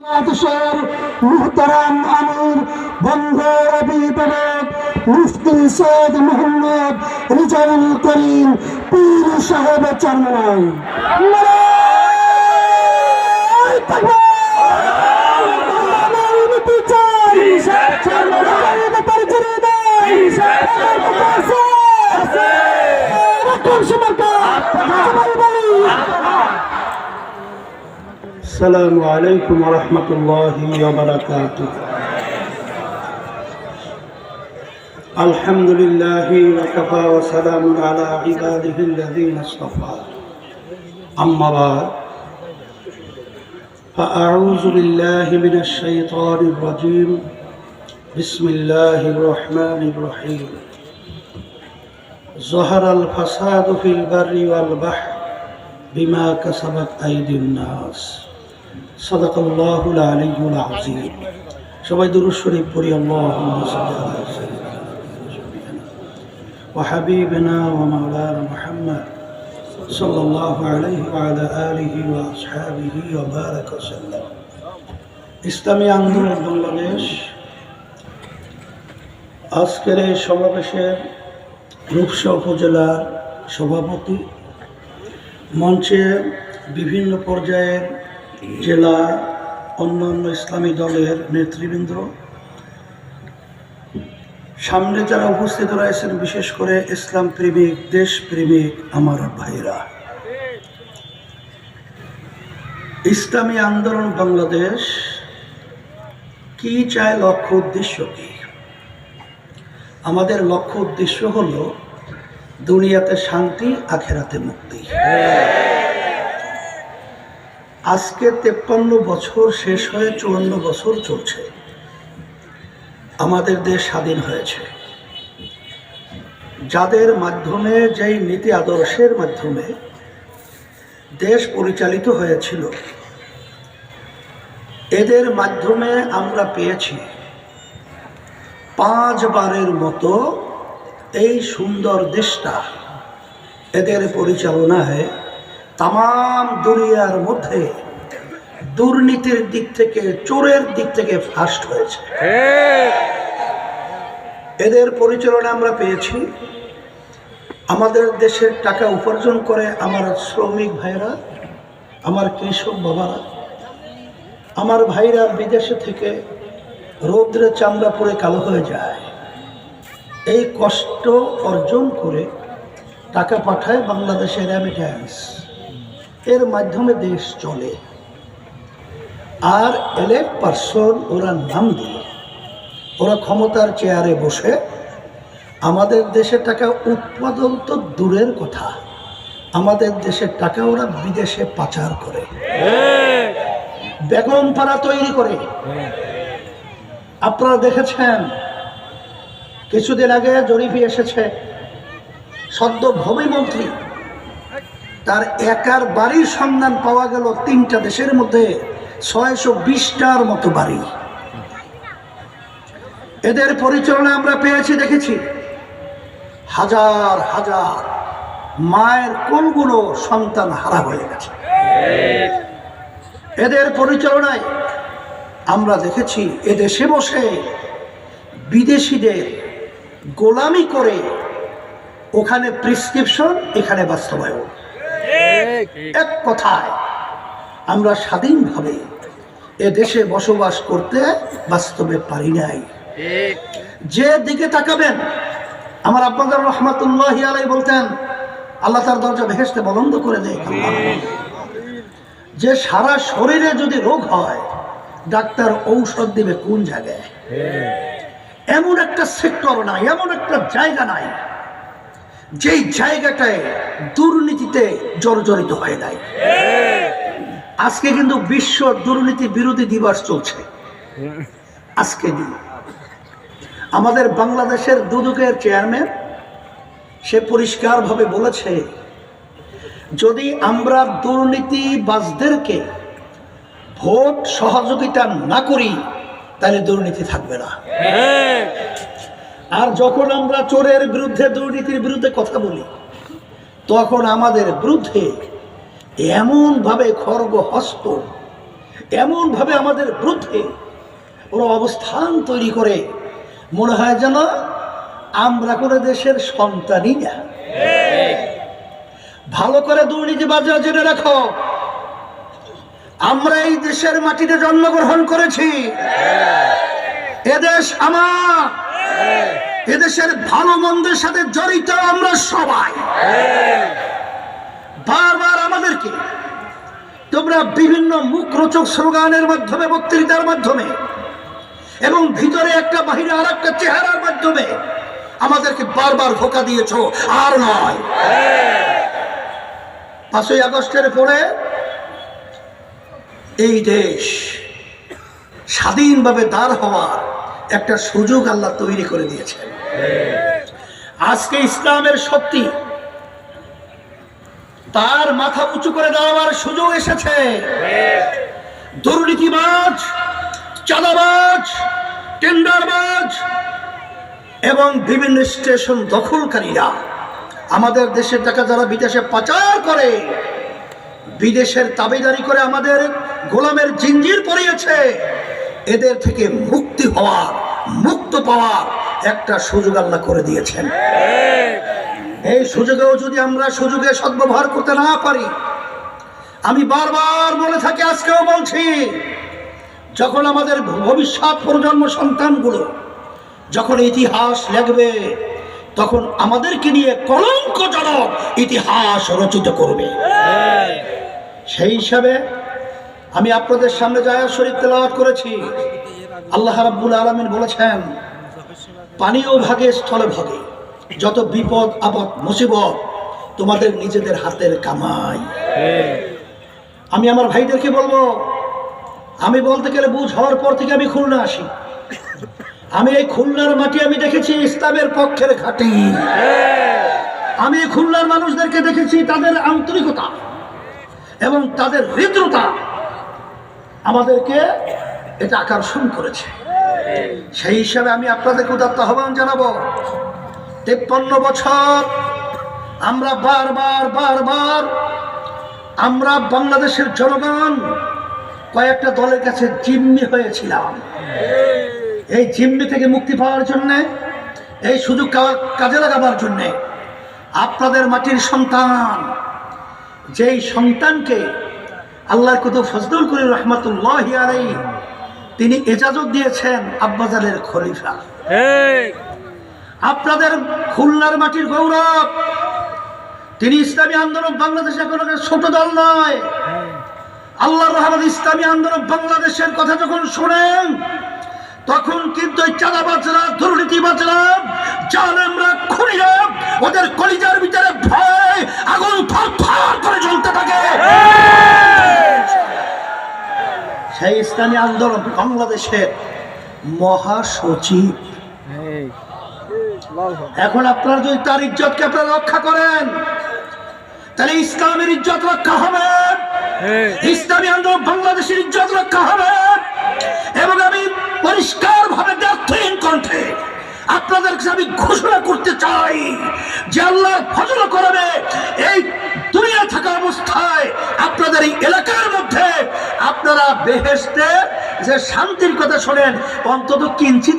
দেশের মুহতারাম আমির বন্ধুর অভিভাবক মুফতি সৈয়দ মোহাম্মদ রিজাউল করিম পীর সাহেব চরমনাই السلام عليكم ورحمة الله وبركاته. الحمد لله وكفى وسلام على عباده الذين اصطفى. أما بعد فأعوذ بالله من الشيطان الرجيم. بسم الله الرحمن الرحيم. ظهر الفساد في البر والبحر بما كسبت أيدي الناس. صدق الله العلي العظيم. সবাই দুরূদ শরীফ পড়ি আল্লাহুম্মা সাল্লি আলা সাইয়্যিদিনা ওয়া হাবিবিনা ওয়া মাওলানা মুহাম্মদ সাল্লাল্লাহু আলাইহি ওয়া আলা আলিহি ওয়া আসহাবিহি ওয়া বারাকা সাল্লাম। ইসলামী আন্দোলন বাংলাদেশ আজকের এই সমাবেশের রূপসা উপজেলার সভাপতি, মঞ্চে বিভিন্ন পর্যায়ের জেলা অন্যান্য ইসলামী দলের নেতৃবৃন্দ, সামনে যারা উপস্থিত রয়েছেন, বিশেষ করে ইসলাম প্রেমিক, দেশ প্রেমিক আমার ভাইরা, ইসলামী আন্দোলন বাংলাদেশ কি চায়, লক্ষ্য উদ্দেশ্য কি? আমাদের লক্ষ্য উদ্দেশ্য হলো দুনিয়াতে শান্তি, আখেরাতে মুক্তি। আজকে 53 বছর শেষ হয়ে 54 বছর চলছে আমাদের দেশ স্বাধীন হয়েছে। যাদের মাধ্যমে, যেই নীতি আদর্শের মাধ্যমে দেশ পরিচালিত হয়েছিল, এদের মাধ্যমে আমরা পেয়েছি 5 বারের মতো এই সুন্দর দেশটা এদের পরিচালনায় তাম দুনিয়ার মধ্যে দুর্নীতির দিক থেকে, চোরের দিক থেকে ফার্স্ট হয়েছে। এদের পরিচালনা আমরা পেয়েছি। আমাদের দেশের টাকা উপার্জন করে আমার শ্রমিক ভাইরা, আমার কৃষক বাবারা, আমার ভাইরা বিদেশে থেকে রৌদ্রে চামড়া পরে কালো হয়ে যায়, এই কষ্ট অর্জন করে টাকা পাঠায় বাংলাদেশের রেমিট্যান্স, এর মাধ্যমে দেশ চলে। আর এলেক্ট পারসন ওরা নাম দিয়ে, ওরা ক্ষমতার চেয়ারে বসে আমাদের দেশের টাকা উৎপাদন তো দূরের কথা, আমাদের দেশের টাকা ওরা বিদেশে পাচার করে, বেগম পাড়া তৈরি করে। আপনারা দেখেছেন, কিছুদিন আগে জরিপে এসেছে, সদ্য ভূমিমন্ত্রী, তার একার বাড়ির সন্ধান পাওয়া গেল 3টা দেশের মধ্যে 620টার মতো বাড়ি। এদের পরিচালনা আমরা পেয়েছি, দেখেছি। হাজার হাজার মায়ের কোলগুলো সন্তান হারা হয়ে গেছে এদের পরিচালনায়। আমরা দেখেছি এদেশে বসে বিদেশিদের গোলামি করে, ওখানে প্রেসক্রিপশন, এখানে বাস্তবায়ন। এক কথায় আমরা স্বাধীনভাবে এ দেশে বসবাস করতে বাস্তবে পারি নাই। যে দিকে তাকাবেন, আমার আব্বাজার রহমাতুল্লাহি আলাইহি বলতেন, আল্লাহ তার দরজা বেহেশতে বন্ধ করে দেয়। যে সারা শরীরে যদি রোগ হয়, ডাক্তার ঔষধ দিবে কোন জায়গায়? এমন একটা সেক্টর নাই, এমন একটা জায়গা নাই যেই জায়গাটায় দুর্নীতিতে জর্জরিত হয় নাই। আজকে কিন্তু বিশ্ব দুর্নীতি বিরোধী দিবস চলছে। আজকে দিন আমাদের বাংলাদেশের দুদকের চেয়ারম্যান, সে পরিষ্কারভাবে বলেছে, যদি আমরা দুর্নীতিবাজদেরকে ভোট সহযোগিতা না করি, তাহলে দুর্নীতি থাকবে না। আর যখন আমরা চোরের বিরুদ্ধে, দুর্নীতির বিরুদ্ধে কথা বলি, তখন আমাদের বিরুদ্ধে এমনভাবে খড়গহস্ত এমনভাবে আমাদের বিরুদ্ধে ওরা অবস্থান তৈরি করে, মনে হয় যেন আমরা কোনো দেশের সন্তানই না। ভালো করে দুর্নীতিবাজরা জেনে রাখো, আমরা এই দেশের মাটিতে জন্মগ্রহণ করেছি, এদেশ আমার, এদেশের ভালো মন্দের সাথে জড়িত আমরা সবাই। বারবার আমাদেরকে তোমরা বিভিন্ন মুখরোচক স্লোগানের মাধ্যমে, বক্তৃতার মাধ্যমে এবং ভিতরে একটা বাহিরে আর একটা চেহারার মাধ্যমে আমাদেরকে বারবার ধোঁকা দিয়েছ, আর নয়। 5ই আগস্টের পরে এই দেশ স্বাধীনভাবে দাঁড় হওয়ার একটা সুযোগ আল্লাহ তৈরি করে দিয়েছেন। আজকে ইসলামের শক্তি তার মাথা উঁচু করে দেওয়ার সুযোগ এসেছে। দুর্নীতিবাজ, চাঁদাবাজ, টেন্ডারবাজ এবং বিভিন্ন স্টেশন দখলকারীরা আমাদের দেশের টাকা যারা বিদেশে পাচার করে, বিদেশের তাবেদারি করে আমাদের গোলামের জিঞ্জির পরিয়েছে, এদের থেকে মুক্তি হওয়ার, মুক্ত পাওয়ার একটা সুযোগ আল্লাহ করে দিয়েছেন। এই সুযোগেও যদি আমরা সুযোগে সদ্ব্যবহার করতে না পারি, আমি বারবার বলে থাকি, আজকেও বলছি, যখন আমাদের ভবিষ্যৎ প্রজন্ম সন্তানগুলো যখন ইতিহাস লিখবে, তখন আমাদেরকে নিয়ে কলঙ্কজনক ইতিহাস রচিত করবে। সেই হিসাবে আমি আপনাদের সামনে যে আয়াত শরীফ তেলাওয়াত করেছি, আল্লাহ রাব্বুল আলামিন বলেছেন, পানিও ভাগে স্থলে ভাগে, যত বিপদ আপদ মুসিবত তোমাদের নিজেদের হাতের কামাই। আমি আমার ভাইদেরকে বলবো, আমি বলতে গেলে বুঝ হওয়ার পর থেকে আমি খুলনা আসি, আমি এই খুলনার মাটি আমি দেখেছি ইসলামের পক্ষের ঘাঁটি। আমি খুলনার মানুষদেরকে দেখেছি, তাদের আন্তরিকতা এবং তাদের হৃদ্রতা আমাদেরকে এটা আকর্ষণ করেছে। সেই হিসাবে আমি আপনাদেরকে উদাত্ত আহ্বান জানাবো, 53 বছর আমরা বারবার আমরা বাংলাদেশের জনগণ কয়েকটা দলের কাছে জিম্মি হয়েছিলাম। এই জিম্মি থেকে মুক্তি পাওয়ার জন্যে, এই সুযোগ কাজে লাগাবার জন্যে আপনাদের মাটির সন্তান, যেই সন্তানকে আল্লাহর কুতুব ফজলুল করিম রহমাতুল্লাহি আলাইহি তিনি ইজাজত দিয়েছেন আব্বাজানের খলিফা। আপনাদের খুলনার মাটির গৌরব, তিনি ইসলামী আন্দোলন বাংলাদেশের কোনো ছোট দল নয়। আল্লাহর রহমত ইসলামী আন্দোলন বাংলাদেশের কথা যখন শোনেন, তখন কিন্তু চাঁদাবাজরা, দুর্নীতিবাজরা, জালেমরা, খুনিরা, ওদের কলিজার ভিতরে ভয় আগুন থরথর করে জ্বলতে থাকে। সেই ইসলামী আন্দোলন বাংলাদেশের মহাসচিব। এখন আপনারা যদি তার ইজ্জতকে আপনারা রক্ষা করেন, তাহলে ইসলামের ইজ্জত রক্ষা হবে, ইসলামী আন্দোলন বাংলাদেশের ইজ্জত রক্ষা হবে। এবং আমি পরিষ্কার ভাবে দ্ব্যর্থহীন কণ্ঠে আপনাদের কাছে আমি ঘোষণা করতে চাই যে আল্লাহ ফজল করবে, এই দুনিয়া থাকা অবস্থায় আপনাদের এই এলাকার মধ্যে আপনারা বেহেশতে যে শান্তির কথা শোনেন, অন্তত কিঞ্চিত